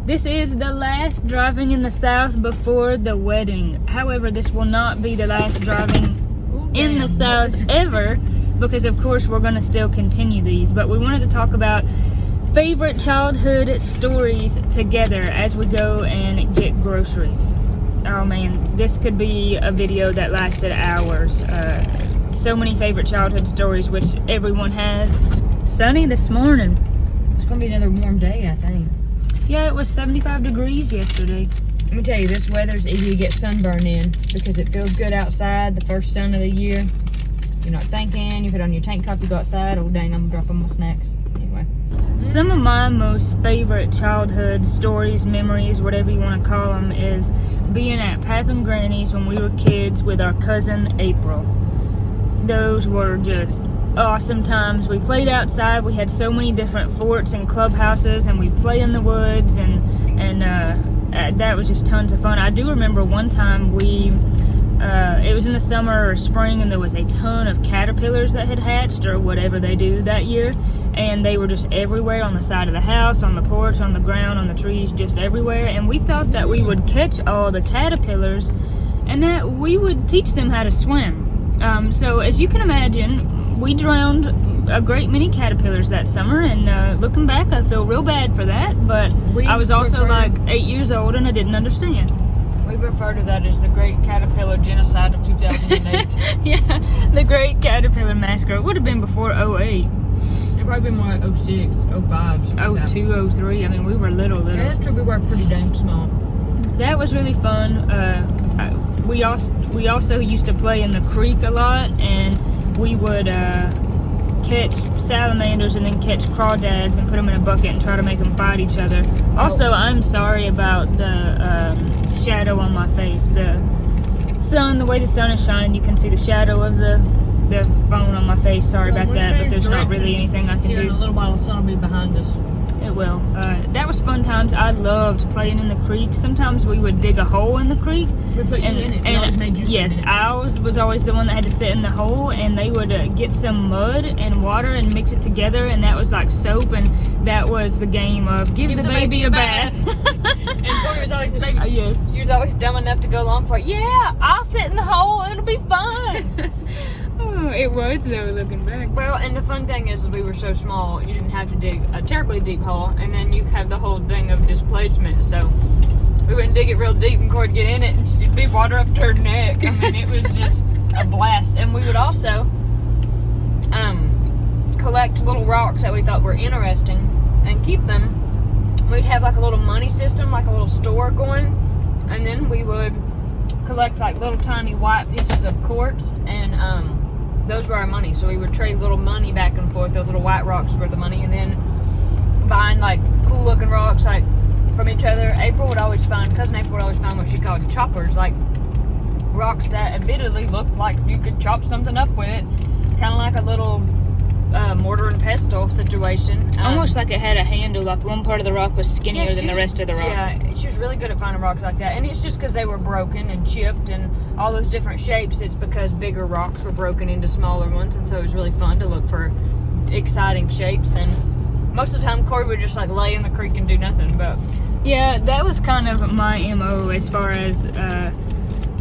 This is the last driving in the South before the wedding. However, this will not be the last driving in the South ever, because of course we're going to still continue these. But we wanted to talk about favorite childhood stories together as we go and get groceries. Oh man, this could be a video that lasted hours. So many favorite childhood stories, which everyone has. Sunny this morning. It's going to be another warm day, I think. Yeah, it was 75 degrees yesterday. Let me tell you, this weather's easy to get sunburn in because it feels good outside, the first sun of the year. You're not thinking, you put on your tank top, you go outside. Oh dang, I'm dropping my snacks. Anyway. Some of my most favorite childhood stories, memories, whatever you want to call them, is being at Pap and Granny's when we were kids with our cousin April. Those were just awesome times. We played outside. We had so many different forts and clubhouses, and we play in the woods, and that was just tons of fun. I do remember one time it was in the summer or spring, and there was a ton of caterpillars that had hatched or whatever they do that year, and they were just everywhere on the side of the house, on the porch, on the ground, on the trees, just everywhere. And we thought that we would catch all the caterpillars and that we would teach them how to swim. So as you can imagine, we drowned a great many caterpillars that summer, and looking back, I feel real bad for that, but I was also like 8 years old and I didn't understand. We refer to that as the Great Caterpillar Genocide of 2008. Yeah, the Great Caterpillar Massacre. It would have been before 08. It probably been more like 06, 05. 02, 03. I mean, we were little. Yeah, that's true. We were pretty dang small. That was really fun. We also used to play in the creek a lot, and we would catch salamanders and then catch crawdads and put them in a bucket and try to make them fight each other. Also, I'm sorry about the shadow on my face. The way the sun is shining, you can see the shadow of the phone on my face. Sorry about that, but there's not really anything I can do. In a little while, the sun will be behind us. It will. That was fun times. I loved playing in the creek. Sometimes we would dig a hole in the creek. We put you in it. We always made you yes, sit in it. I was always the one that had to sit in the hole, and they would get some mud and water and mix it together, and that was like soap, and that was the game of give the baby a bath. And Corey was always the baby. Yes. She was always dumb enough to go along for it. Yeah, I'll sit in the hole. It'll be fun. Oh, it was though, looking back. Well, and the fun thing is we were so small, you didn't have to dig a terribly deep hole, and then you have the whole thing of displacement. So we wouldn't dig it real deep, and Corey'd get in it, and she'd be water up to her neck. I mean, it was just a blast. And we would also collect little rocks that we thought were interesting and keep them. We'd have like a little money system, like a little store going, and then we would collect like little tiny white pieces of quartz, and those were our money. So we would trade little money back and forth. Those little white rocks were the money, and then buying like cool looking rocks like from each other. cousin April would always find what she called choppers, like rocks that admittedly looked like you could chop something up with it, kind of like a little mortar and pestle situation. Almost like it had a handle, like one part of the rock was skinnier than the rest of the rock. Yeah, she was really good at finding rocks like that. And it's just because they were broken and chipped and all those different shapes. It's because bigger rocks were broken into smaller ones, and so it was really fun to look for exciting shapes. And most of the time Corey would just like lay in the creek and do nothing. But yeah, that was kind of my MO as far as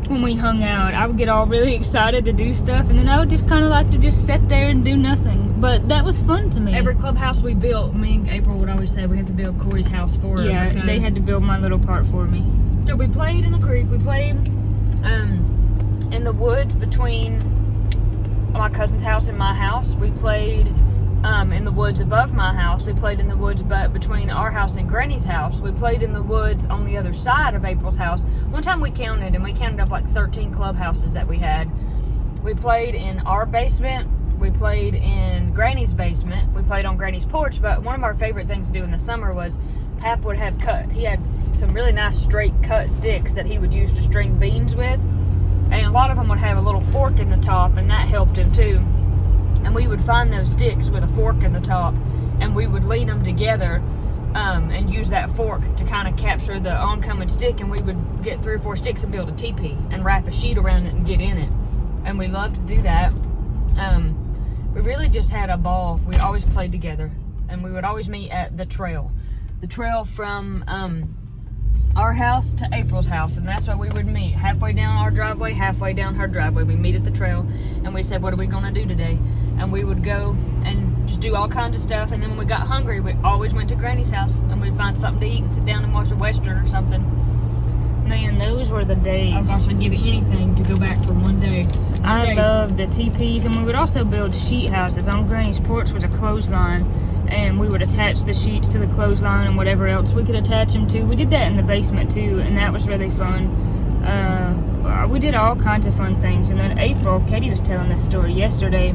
when we hung out. I would get all really excited to do stuff, and then I would just kind of like to just sit there and do nothing. But that was fun to me. Every clubhouse we built, me and April would always say we have to build Corey's house for her. Yeah, they had to build my little part for me. So we played in the creek. We played in the woods between my cousin's house and my house. We played in the woods above my house. We played in the woods between our house and Granny's house. We played in the woods on the other side of April's house. One time we counted up like 13 clubhouses that we had. We played in our basement. We played in Granny's basement. We played on Granny's porch. But one of our favorite things to do in the summer was Pap would have he had some really nice straight cut sticks that he would use to string beans with. And a lot of them would have a little fork in the top, and that helped him too. And we would find those sticks with a fork in the top, and we would lean them together and use that fork to kind of capture the oncoming stick, and we would get 3 or 4 sticks and build a teepee and wrap a sheet around it and get in it. And we loved to do that. We really just had a ball. We always played together, and we would always meet at the trail. the trail from our house to April's house, and that's where we would meet. Halfway down our driveway, halfway down her driveway. We meet at the trail, and we said, what are we going to do today? And we would go and just do all kinds of stuff, and then when we got hungry, we always went to Granny's house, and we'd find something to eat and sit down and watch a Western or something. Man, those were the days. Oh gosh, I'd give anything to go back for one day. I loved the teepees, and we would also build sheet houses. On Granny's porch was a clothesline, and we would attach the sheets to the clothesline and whatever else we could attach them to. We did that in the basement too, and that was really fun. We did all kinds of fun things. And then April, Katie was telling this story yesterday.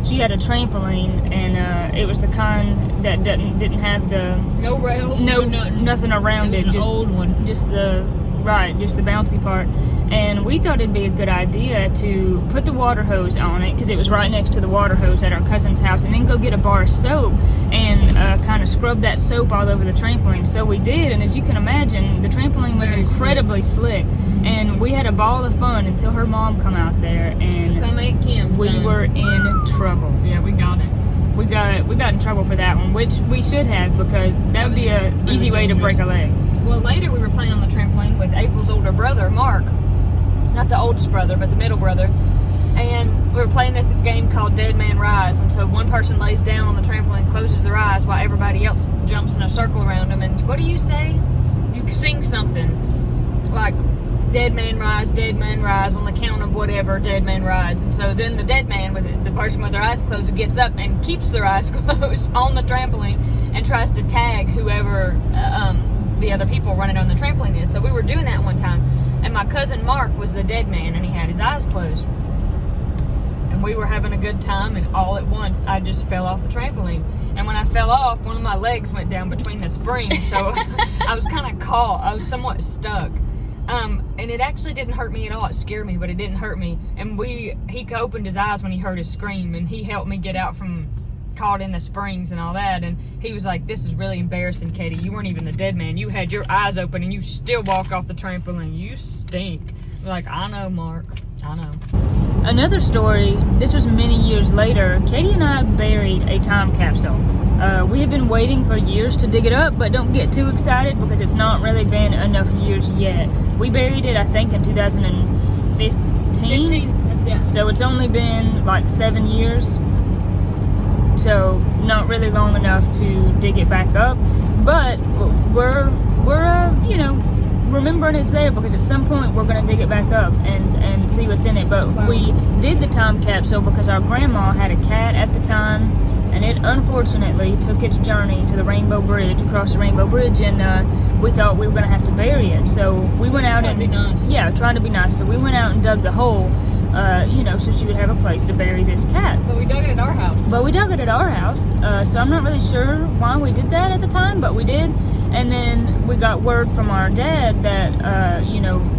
She had a trampoline, and it was the kind that didn't have the no rails, nothing around it. Just an old one. Just the bouncy part. And we thought it'd be a good idea to put the water hose on it, because it was right next to the water hose at our cousin's house, and then go get a bar of soap and kind of scrub that soap all over the trampoline. So we did, and as you can imagine, the trampoline was incredibly slick. And we had a ball of fun until her mom come out there, and we were in trouble. Yeah, we got it. We got in trouble for that one, which we should have, because that would be an easy way to break a leg. Well, later we were playing on the trampoline with April's older brother, Mark. Not the oldest brother, but the middle brother. And we were playing this game called Dead Man Rise. And so one person lays down on the trampoline, closes their eyes, while everybody else jumps in a circle around them. And what do you say? You sing something like Dead Man Rise on the count of whatever, Dead Man Rise. And so then the dead man, with the person with their eyes closed, gets up and keeps their eyes closed on the trampoline and tries to tag whoever the other people running on the trampoline is. So we were doing that one time, and my cousin Mark was the dead man, and he had his eyes closed, and we were having a good time, and all at once I just fell off the trampoline. And when I fell off, one of my legs went down between the springs, so I was kind of caught. I was somewhat stuck, and it actually didn't hurt me at all. It scared me, but it didn't hurt me. And he opened his eyes when he heard us scream, and he helped me get out from caught in the springs and all that. And he was like, this is really embarrassing, Katie. You weren't even the dead man. You had your eyes open and you still walked off the trampoline. You stink. We're like, I know, Mark. I know. Another story, this was many years later. Katie and I buried a time capsule. We have been waiting for years to dig it up, but don't get too excited, because it's not really been enough years yet. We buried it, I think, in 2015. So it's only been like 7 years. So not really long enough to dig it back up, but we're remembering it's there, because at some point we're going to dig it back up and see what's in it. But we did the time capsule because our grandma had a cat at the time, and it unfortunately took its journey to the Rainbow Bridge, across the Rainbow Bridge, and we thought we were going to have to bury it. So we went out and trying to be nice. So we went out and dug the hole, so she would have a place to bury this cat. But we dug it at our house. So I'm not really sure why we did that at the time, but we did. And then we got word from our dad that,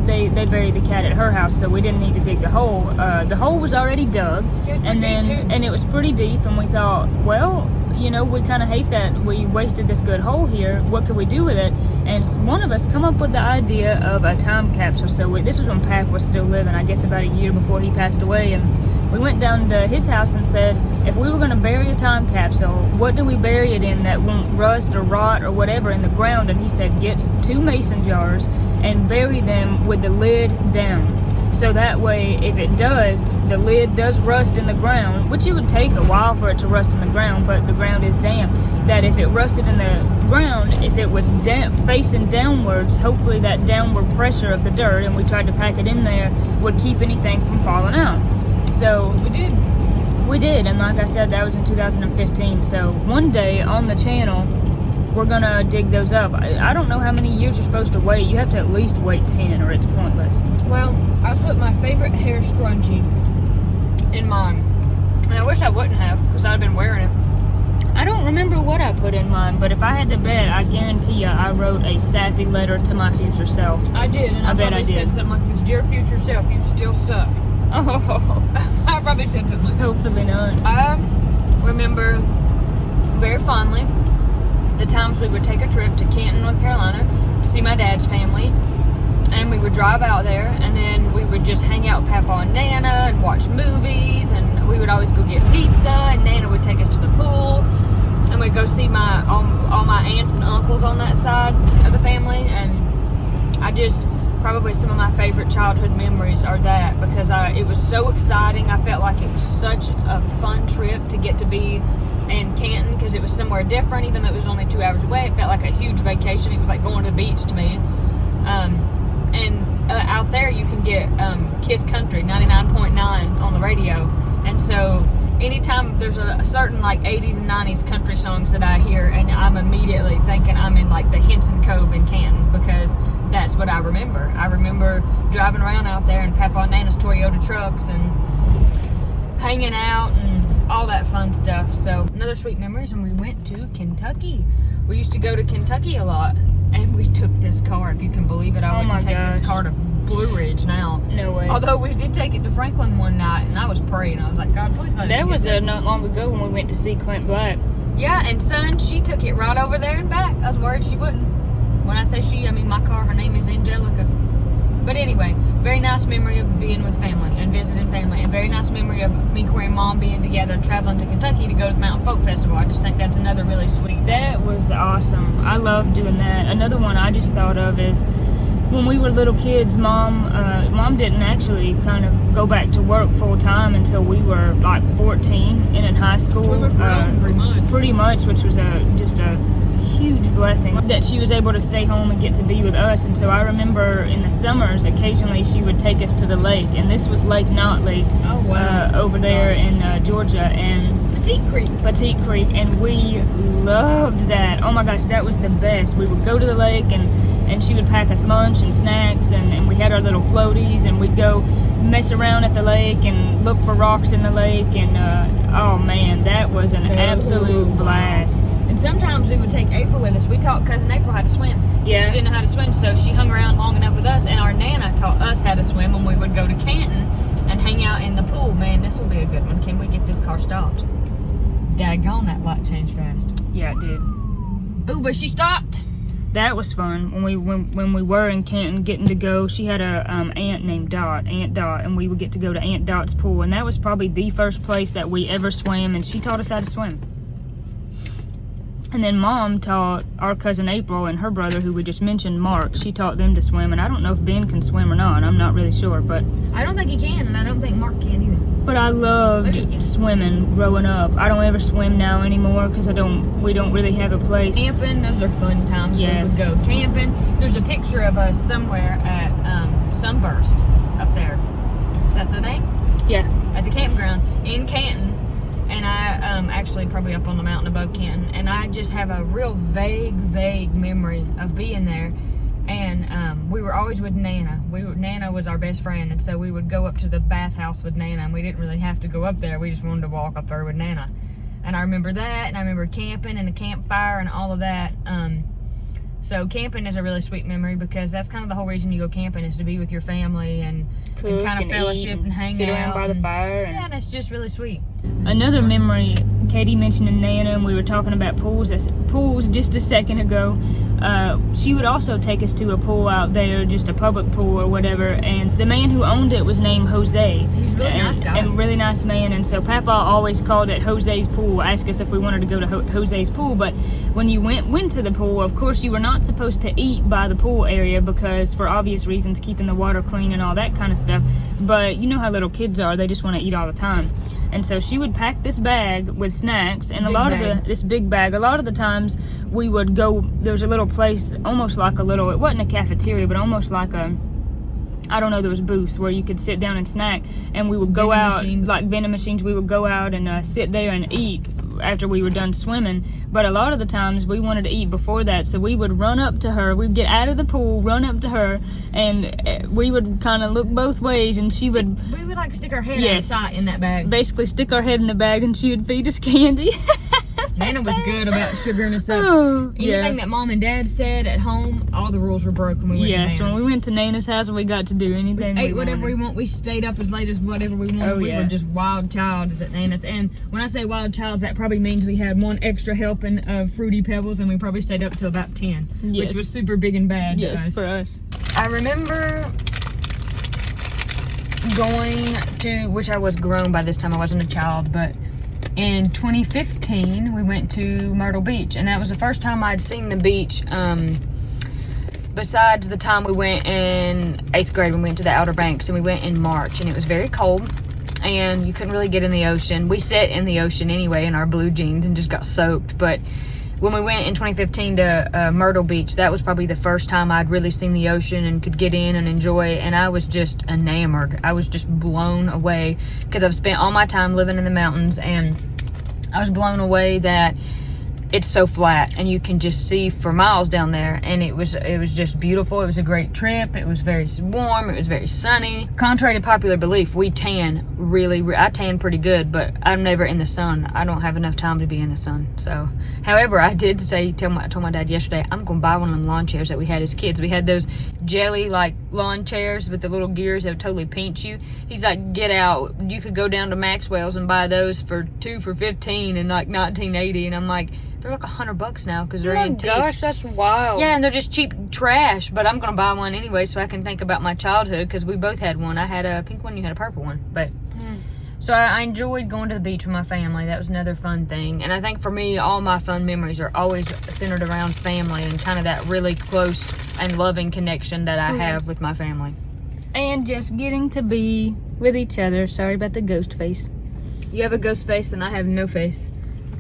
they buried the cat at her house, so we didn't need to dig the hole. The hole was already dug, and it was pretty deep, and we thought, well, we kind of hate that we wasted this good hole here. What could we do with it? And one of us come up with the idea of a time capsule. So this was when Pac was still living, I guess about a year before he passed away. And we went down to his house and said, if we were going to bury a time capsule, what do we bury it in that won't rust or rot or whatever in the ground? And he said, get 2 mason jars and bury them with the lid down. So that way, if it does, the lid does rust in the ground, which it would take a while for it to rust in the ground, but the ground is damp. That if it rusted in the ground, if it was facing downwards, hopefully that downward pressure of the dirt, and we tried to pack it in there, would keep anything from falling out. So we did, and like I said, that was in 2015. So one day on the channel, we're gonna dig those up. I don't know how many years you're supposed to wait. You have to at least wait 10 or it's pointless. Well, I put my favorite hair scrunchie in mine. And I wish I wouldn't have, because I'd been wearing it. I don't remember what I put in mine, but if I had to bet, I guarantee you I wrote a sappy letter to my future self. I did, and I bet I did. Said something like, this, dear future self, you still suck. Oh. I probably said something like that. Hopefully not. I remember very fondly the times we would take a trip to Canton, North Carolina to see my dad's family, and we would drive out there, and then we would just hang out with Papa and Nana and watch movies, and we would always go get pizza, and Nana would take us to the pool, and we'd go see all my aunts and uncles on that side of the family. And probably some of my favorite childhood memories are that, because it was so exciting. I felt like it was such a fun trip to get to be in Canton, because it was somewhere different. Even though it was only 2 hours away, it felt like a huge vacation. It was like going to the beach to me. Out there you can get Kiss Country 99.9 on the radio, and so anytime there's a certain like 80s and 90s country songs that I hear, and I'm immediately thinking I'm in like the Henson Cove in Canton, because that's what I remember. I remember driving around out there in Papa and Nana's Toyota trucks and hanging out and all that fun stuff. So another sweet memory is when we went to Kentucky. We used to go to Kentucky a lot, and we took this car, if you can believe it. I wouldn't take this car to Blue Ridge now. No way. Although we did take it to Franklin one night, and I was praying. I was like, God, please let us That was get not long ago when we went to see Clint Black. Yeah, and son, she took it right over there and back. I was worried she wouldn't. When I say she, I mean my car. Her name is Angelica. But anyway, very nice memory of being with family and visiting family, and very nice memory of me, Corey, and Mom being together and traveling to Kentucky to go to the Mountain Folk Festival. I just think that's another really sweet. That was awesome. I love doing that. Another one I just thought of is when we were little kids, Mom didn't actually kind of go back to work full time until we were like 14 and in high school. We were grown, pretty much, which was just a huge blessing that she was able to stay home and get to be with us. And so I remember in the summers, occasionally she would take us to the lake, and this was Lake Notley. Oh, wow. Over there in Georgia, and Petite Creek, and we loved that. Oh my gosh, that was the best. We would go to the lake, and she would pack us lunch and snacks, and we had our little floaties, and we'd go mess around at the lake and look for rocks in the lake, and oh man, that was an absolute blast. And sometimes we would take April with us. We taught cousin April how to swim. Yeah. She didn't know how to swim, so she hung around long enough with us, and our Nana taught us how to swim when we would go to Canton and hang out in the pool. Man, this will be a good one. Can we get this car stopped? Daggone, that light changed fast. Yeah, it did. Ooh, but she stopped. That was fun when we were in Canton, getting to go. She had a aunt named Aunt Dot, and we would get to go to Aunt Dot's pool, and that was probably the first place that we ever swam, and she taught us how to swim. And then Mom taught our cousin April and her brother, who we just mentioned, Mark. She taught them to swim, and I don't know if Ben can swim or not. I'm not really sure, but I don't think he can, and I don't think Mark can either. But I loved swimming growing up. I don't ever swim now anymore because we don't really have a place. Camping, those are fun times. Yes. We would go camping. There's a picture of us somewhere at Sunburst up there. Is that the name? Yeah. At the campground in Canton. And I actually probably up on the mountain above Canton. And I just have a real vague memory of being there. And we were always with Nana. Nana was our best friend, and so we would go up to the bathhouse with Nana, and we didn't really have to go up there. We just wanted to walk up there with Nana. And I remember that, and I remember camping and the campfire and all of that. So camping is a really sweet memory, because that's kind of the whole reason you go camping, is to be with your family and kind of fellowship and hang out. Sit around by the fire. Yeah, and it's just really sweet. Another memory, Katie mentioned Nana, and we were talking about pools just a second ago. She would also take us to a pool out there, just a public pool or whatever, and the man who owned it was named Jose. He was a really nice guy. And really nice man, and so Papa always called it Jose's pool, asked us if we wanted to go to Jose's pool. But when you went to the pool, of course you were not supposed to eat by the pool area, because for obvious reasons, keeping the water clean and all that kind of stuff. But you know how little kids are, they just want to eat all the time. And so she would pack this bag with snacks, and this big bag. A lot of the times we would go, there was a little place, almost like it wasn't a cafeteria, but almost like there was booths where you could sit down and snack, and we would go out, like vending machines, we would go out and sit there and eat after we were done swimming. But a lot of the times we wanted to eat before that, so we would run up to her, we'd get out of the pool, run up to her, and we would kind of look both ways, and we would like stick our head outside in that bag. Basically stick our head in the bag, and she would feed us candy. Nana was good about sugaring us up. Yeah. Anything that Mom and Dad said at home, all the rules were broken when we went to Nana's. Yes, when we went to Nana's house, we got to do anything we ate whatever we want. We stayed up as late as whatever we wanted. We were just wild childs at Nana's. And when I say wild childs, that probably means we had one extra helping of Fruity Pebbles, and we probably stayed up till about 10, which was super big and bad to us. For us. I remember going to, which I was grown by this time, I wasn't a child, but in 2015, we went to Myrtle Beach, and that was the first time I'd seen the beach, besides the time we went in 8th grade when we went to the Outer Banks, and we went in March, and it was very cold, and you couldn't really get in the ocean. We sat in the ocean anyway in our blue jeans and just got soaked, but when we went in 2015 to Myrtle Beach, that was probably the first time I'd really seen the ocean and could get in and enjoy, and I was just enamored. I was just blown away because I've spent all my time living in the mountains, and I was blown away that it's so flat and you can just see for miles down there, and it was just beautiful. It was a great trip. It was very warm. It was very sunny. Contrary to popular belief, we tan I tan pretty good, but I'm never in the sun. I don't have enough time to be in the sun. So, however, I did tell my dad yesterday, I'm gonna buy one of them lawn chairs that we had as kids. We had those jelly like lawn chairs with the little gears that would totally pinch you. He's like, get out, you could go down to Maxwell's and buy those for $2 for $15 in like 1980. And I'm like, they're like $100 now because they're antiques. Oh my gosh, that's wild. Yeah, and they're just cheap trash, but I'm gonna buy one anyway so I can think about my childhood, because we both had one. I had a pink one, you had a purple one, but so I enjoyed going to the beach with my family. That was another fun thing, and I think for me, all my fun memories are always centered around family and kind of that really close and loving connection that I have with my family. And just getting to be with each other. Sorry about the ghost face. You have a ghost face and I have no face.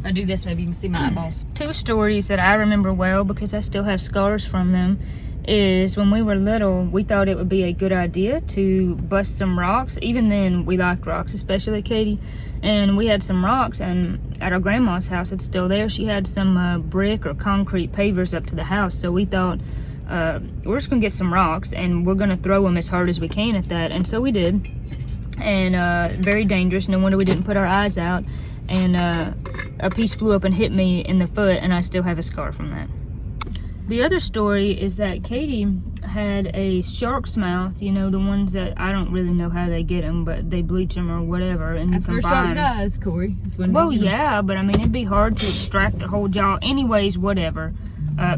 I do this, maybe you can see my eyeballs. 2 stories that I remember well because I still have scars from them is when we were little, we thought it would be a good idea to bust some rocks. Even then, we liked rocks, especially Katie. And we had some rocks, and at our grandma's house, it's still there. She had some brick or concrete pavers up to the house. So we thought, we're just gonna get some rocks and we're gonna throw them as hard as we can at that. And so we did. And very dangerous. No wonder we didn't put our eyes out. And a piece flew up and hit me in the foot, and I still have a scar from that. The other story is that Katie had a shark's mouth, you know, the ones that I don't really know how they get them, but they bleach them or whatever, and you can buy them. Does, Corey. Well, yeah, but I mean, it'd be hard to extract the whole jaw. Anyways, whatever.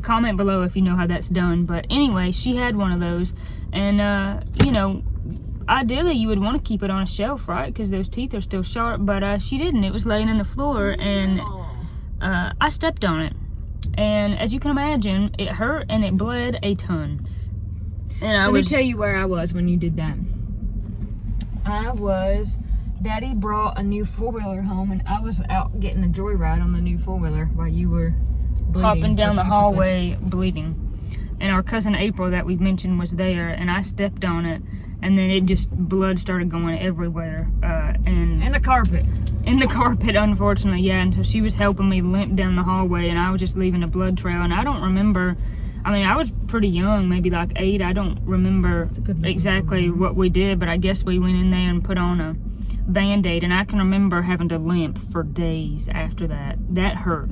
Comment below if you know how that's done. But anyway, she had one of those, and you know, ideally you would want to keep it on a shelf, right? Because those teeth are still sharp, but she didn't. It was laying in the floor, and I stepped on it. And as you can imagine, it hurt and it bled a ton. And Let me tell you where I was when you did that. Daddy brought a new 4-wheeler home, and I was out getting a joyride on the new 4-wheeler while you were bleeding. Hopping down the hallway bleeding. And our cousin April that we mentioned was there, and I stepped on it, and then it just, blood started going everywhere. And the carpet. In the carpet, unfortunately, yeah. And so she was helping me limp down the hallway, and I was just leaving a blood trail. And I don't remember, I mean, I was pretty young, maybe like 8. I don't remember exactly what we did, but I guess we went in there and put on a Band-Aid. And I can remember having to limp for days after that. That hurt,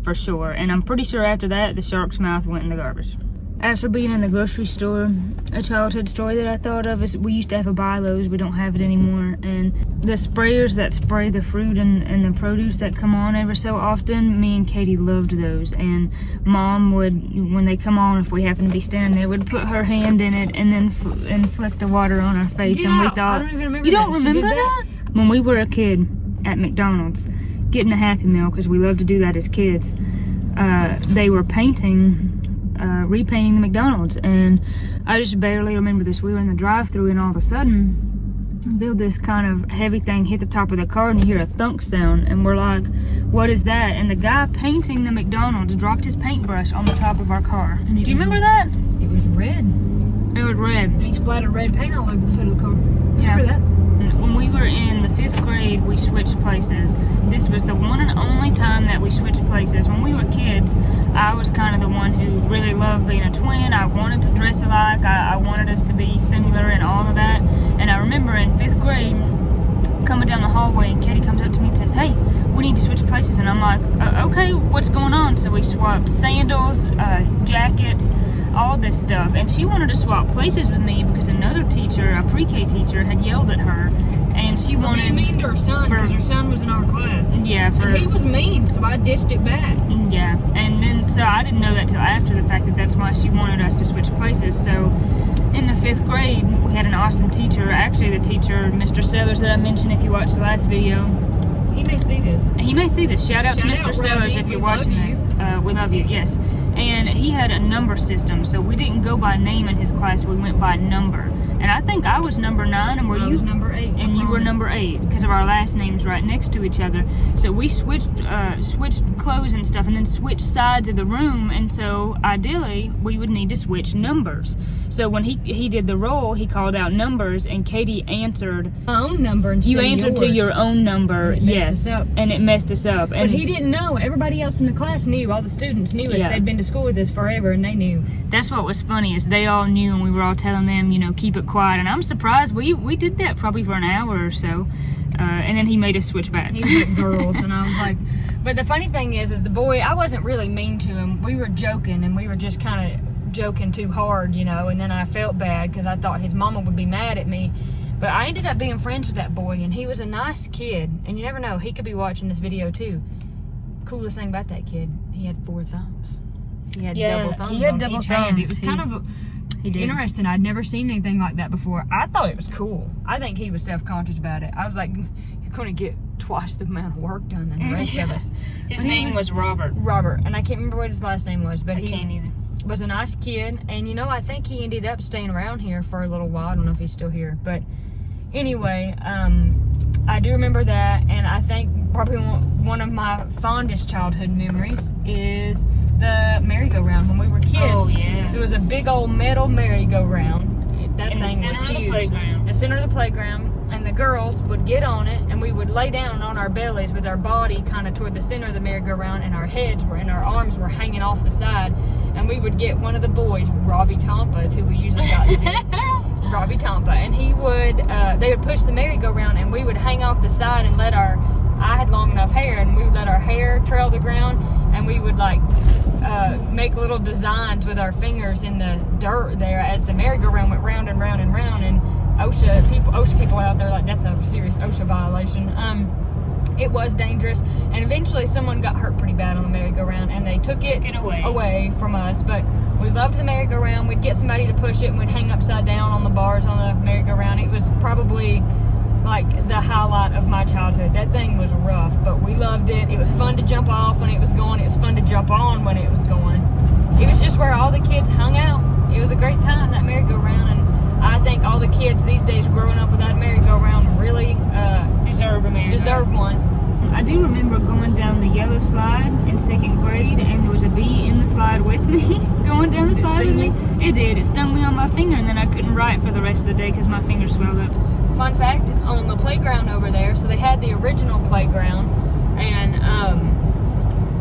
for sure. And I'm pretty sure after that, the shark's mouth went in the garbage. After being in the grocery store, a childhood story that I thought of is we used to have a Bi-Lo's. We don't have it anymore. And the sprayers that spray the fruit and the produce that come on ever so often, me and Katie loved those. And Mom would, when they come on, if we happen to be standing there, would put her hand in it and then flick the water on her face. Yeah, and we thought, I don't even remember you that. don't remember that? When we were a kid at McDonald's, getting a Happy Meal, because we loved to do that as kids, they were repainting the McDonald's, and I just barely remember this. We were in the drive-thru, and all of a sudden, feel this kind of heavy thing hit the top of the car, and you hear a thunk sound, and we're like, what is that? And the guy painting the McDonald's dropped his paintbrush on the top of our car. Do you remember that? It was red. It was red. And he splattered red paint all over the hood of the car. Yeah. Remember that? When we were in the 5th grade, we switched places. This was the one and only time that we switched places. When we were kids, I was kind of the one who really loved being a twin. I wanted to dress alike. I wanted us to be similar and all of that. And I remember in 5th grade, coming down the hallway, and Katie comes up to me and says, hey, we need to switch places. And I'm like, okay, what's going on? So we swapped sandals, jackets, all this stuff. And she wanted to swap places with me because another teacher, a pre-K teacher, had yelled at her. And she wanted... Being mean to her son, because her son was in our class. Yeah, and he was mean, so I dished it back. Yeah, and then, so I didn't know that till after the fact that's why she wanted us to switch places. So in the 5th grade, we had an awesome teacher. Actually, the teacher, Mr. Sellers, that I mentioned if you watched the last video, He may see this. He may see this. Shout out to Mr. out, Sellers Rodney. if you're We love watching you. this. We love you, yes. And he had a number system, so we didn't go by name in his class. We went by number. And I think I was number 9, and I was number 8. and you were number 8 because of our last names right next to each other. So we switched clothes and stuff, and then switched sides of the room. And so ideally, we would need to switch numbers. So when he did the roll, he called out numbers, and Katie answered My own number instead You of answered to yours. your own number, And it messed yes, us up. and it messed us up. But And he didn't know. Everybody else in the class knew. All the students knew us. Yeah. They'd been to school with us forever, and they knew. that's what was funny is they all knew, and we were all telling them, keep it quiet. And I'm surprised we did that probably for an hour or so, and then he made us switch back. He was like girls, and I was like. But the funny thing is the boy. I wasn't really mean to him. We were joking, and we were just kind of joking too hard, And then I felt bad because I thought his mama would be mad at me. But I ended up being friends with that boy, and he was a nice kid. And you never know, he could be watching this video too. Coolest thing about that kid, he had 4 thumbs. He had double thumbs he had on double each hand. It thumbs. was kind of He did. interesting. I'd never seen anything like that before. I thought it was cool. I think he was self-conscious about it. I was like, you're going to get twice the amount of work done than the rest of us. His But he name was Robert. Robert, and I can't remember what his last name was, but I he can't either. was a nice kid. And I think he ended up staying around here for a little while. I don't know if he's still here, but anyway, I do remember that. And I think probably one of my fondest childhood memories is the merry-go-round. When we were kids, Oh, yeah. there was a big old metal merry-go-round. That In the thing center was of the huge. playground. In the center of the playground, and the girls would get on it, and we would lay down on our bellies with our body kind of toward the center of the merry-go-round, and our heads were and our arms were hanging off the side, and we would get one of the boys, Robbie Tompa is who we usually got to do. Robbie Tompa, and he would they would push the merry-go-round, and we would hang off the side and let I had long enough hair, and we would let our hair trail the ground, and we would make little designs with our fingers in the dirt there as the merry-go-round went round and round and round. And OSHA people out there that's a serious OSHA violation. It was dangerous, and eventually someone got hurt pretty bad on the merry-go-round, and they took it away from us. But we loved the merry-go-round. We'd get somebody to push it, and we'd hang upside down on the bars on the merry-go-round. It was probably the highlight of my childhood. That thing was rough, but we loved it. It was fun to jump off when it was going. It was fun to jump on when it was going. It was just where all the kids hung out. It was a great time, that merry-go-round, and I think all the kids these days growing up with that merry-go-round really Deserve a merry-go-round. deserve one. I do remember going down the yellow slide in 2nd grade, and there was a bee in the slide with me, going down the slide with me. It did. It stung me on my finger, and then I couldn't write for the rest of the day because my finger swelled up. Fun fact, on the playground over there, so they had the original playground, and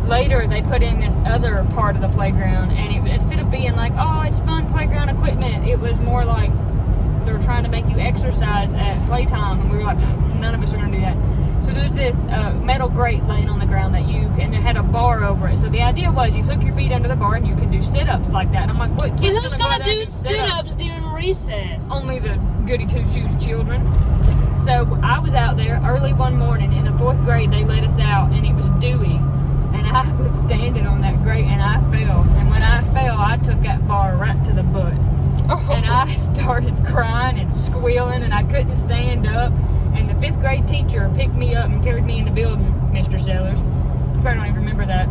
later they put in this other part of the playground, and instead of being it's fun playground equipment, it was more like they were trying to make you exercise at playtime, and we were like, none of us are going to do that. So there's this metal grate laying on the ground and it had a bar over it. So the idea was you hook your feet under the bar and you can do sit-ups like that. And I'm like, what kids Who's gonna gonna do sit-ups during recess? Only the goody two-shoes children. So I was out there early one morning in the 4th grade. They let us out, and it was dewy, and I was standing on that grate, and I fell. And when I fell, I took that bar right to the butt. And I started crying and squealing, and I couldn't stand up. And the 5th grade teacher picked me up and carried me in the building, Mr. Sellers. You probably don't even remember that.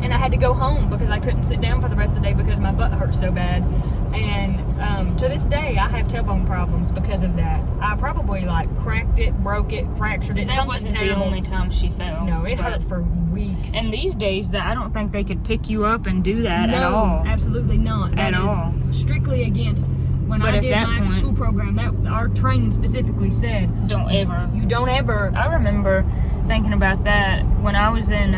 And I had to go home because I couldn't sit down for the rest of the day because my butt hurt so bad. And to this day, I have tailbone problems because of that. I probably cracked it, broke it, fractured it. That wasn't the only time she fell. No, it hurt for weeks. And these days, I don't think they could pick you up and do that at all. Absolutely not. That At all. is strictly against. When I did my after school program, that our training specifically said, Don't ever. You don't ever. I remember thinking about that when I was in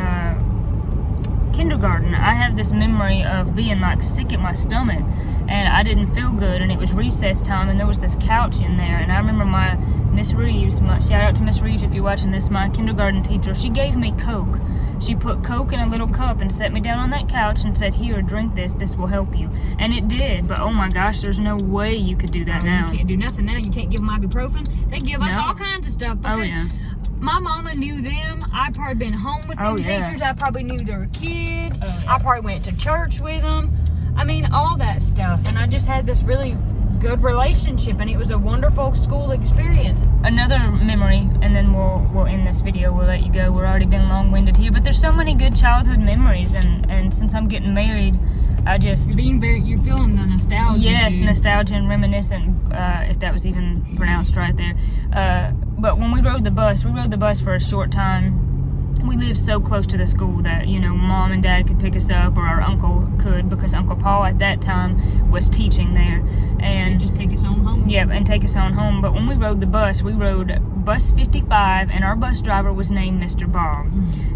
kindergarten. I have this memory of being sick at my stomach, and I didn't feel good, and it was recess time, and there was this couch in there, and I remember my Miss Reeves, shout out to Miss Reeves if you're watching this, my kindergarten teacher, she gave me Coke. She put Coke in a little cup and set me down on that couch and said, here, drink this will help you. And it did, but oh my gosh, there's no way you could do that now. You can't do nothing now. You can't give them ibuprofen. They give us all kinds of stuff because my mama knew them. I'd probably been home with them teachers. I probably knew their kids. I probably went to church with them. I mean, all that stuff. And I just had this really good relationship, and it was a wonderful school experience. Another memory, and then we'll end this video. We'll let you go. We're already been long-winded here, but there's so many good childhood memories, and since I'm getting married, I just you're feeling the nostalgia. Yes, dude. nostalgia and reminiscent, if that was even pronounced right there. But when we rode the bus for a short time. We lived so close to the school that, you know, Mom and Dad could pick us up, or our uncle could, because Uncle Paul at that time was teaching there. And just take us on home. Yep, and take us on home. But when we rode the bus, we rode bus 55, and our bus driver was named Mr. Bob.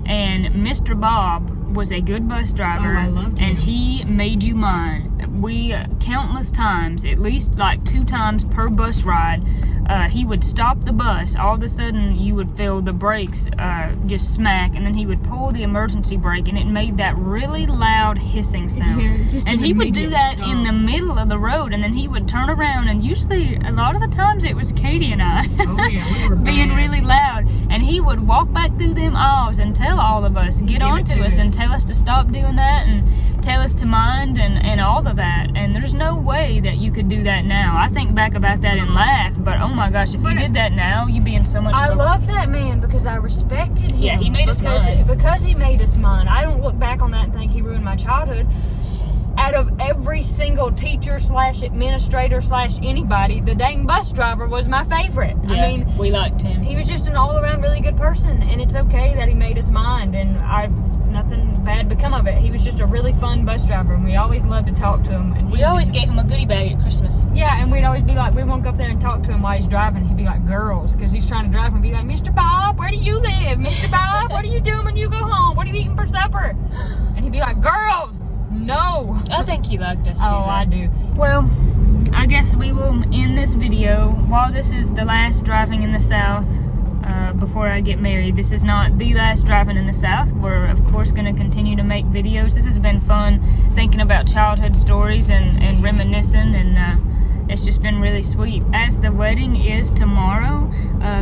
And Mr. Bob was a good bus driver. Oh, I loved him. And he made you mine. We, countless times, at least like 2 times per bus ride, he would stop the bus. All of a sudden, you would feel the brakes just smack, and then he would pull the emergency brake, and it made that really loud hissing sound. And he would do that in the middle of the road, and then he would turn around, and usually, a lot of the times, it was Katie and I we were being bad. really loud. And he would walk back through them aisles and tell all of us, get on to us, and tell us to stop doing that, and tell us to mind, and all of that. And there's no way that you could do that now. I think back about that and laugh, but oh my gosh, if you did that now, you'd be in so much trouble. I love that man because I respected him. Yeah, he made us mine. Because he made us mine. I don't look back on that and think he ruined my childhood. Out of every single teacher / administrator / anybody, the dang bus driver was my favorite. Yeah, I mean, we liked him. he was just an all-around really good person, and it's okay that he made us mine, and nothing bad become of it. He was just a really fun bus driver, and we always loved to talk to him. And We always gave him a goodie bag at Christmas. Yeah, and we'd always be like, we won't go up there and talk to him while he's driving. He'd be like, girls, because he's trying to drive and be like, Mr. Bob, where do you live? Mr. Bob, what are you doing when you go home? What are you eating for supper? And he'd be like, girls, no. I think he liked us too. Oh, I do. Well, I guess we will end this video. While this is the last driving in the South, before I get married, this is not the last driving in the South. We're, of course, going to continue to make videos. This has been fun, thinking about childhood stories and reminiscing, and it's just been really sweet. As the wedding is tomorrow,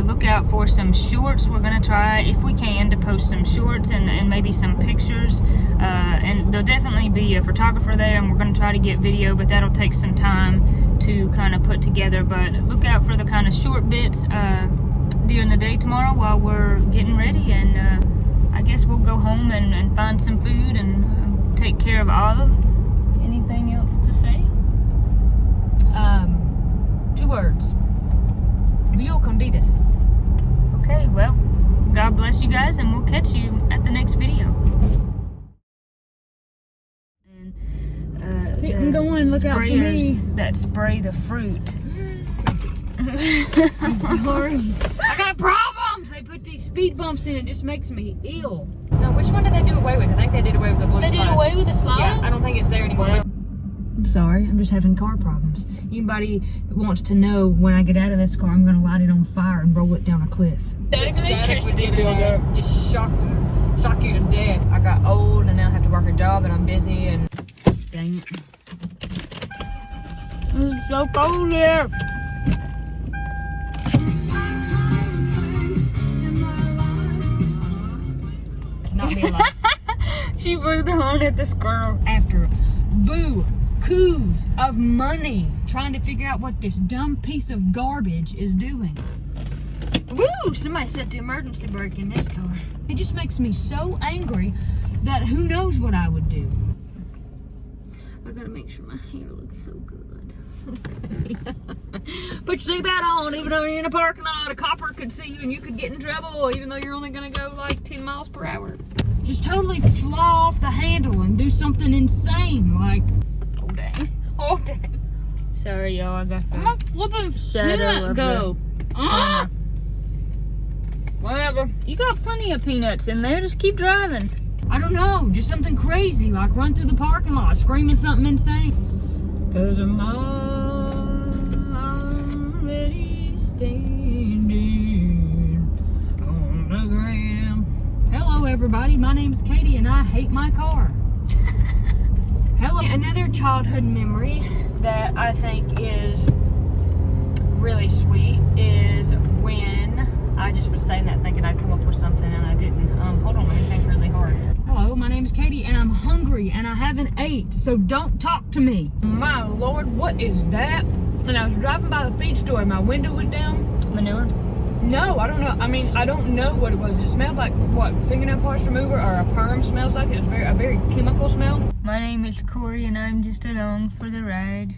look out for some shorts. We're going to try, if we can, to post some shorts and maybe some pictures. And there'll definitely be a photographer there, and we're going to try to get video, but that'll take some time to kind of put together. But look out for the kind of short bits during the day tomorrow while we're getting ready. And I guess we'll go home and find some food and take care of Olive. Anything else to say? 2 words. Vio Conditas. Okay, well, God bless you guys, and we'll catch you at the next video. And I'm going, look out for me. That spray the fruit. I'm sorry. I got problems. They put these speed bumps in. It just makes me ill. No, which one did they do away with? I think they did away with the blue slide. They did away with the slide? Yeah, I don't think it's there anymore. Well, I'm sorry. I'm just having car problems. Anybody wants to know when I get out of this car, I'm going to light it on fire and roll it down a cliff. Electricity buildup. Just shock you to death. I got old and now I have to work a job and I'm busy and dang it. It's so cold here. Cannot be alive. She blew the horn at the squirrel. After boo-coos of money trying to figure out what this dumb piece of garbage is doing. Woo! Somebody set the emergency brake in this car. It just makes me so angry that who knows what I would do. I gotta make sure my hair looks so good. Put your seatbelt on, even though you're in a parking lot, a copper could see you and you could get in trouble, even though you're only gonna go like 10 miles per hour. Just totally fly off the handle and do something insane, like, Oh dang. Oh dang. Sorry y'all, I got I'm the a flipping shadow peanut of go. whatever. You got plenty of peanuts in there, just keep driving. I don't know, just something crazy, like run through the parking lot screaming something insane. 'Cause I'm already standing on the ground. Hello everybody, my name's Katie and I hate my car. Hello. Another childhood memory that I think is really sweet is when I just was saying that thinking I'd come up with something and I didn't. Hold on, let me think really hard. Hello, my name's Katie and I'm hungry and I haven't ate, so don't talk to me. My Lord, what is that? And I was driving by the feed store and my window was down. Manure? No, I don't know. I mean, I don't know what it was. It smelled like, what, fingernail polish remover or a perm smells like. It was a very chemical smell. My name is Corey and I'm just along for the ride.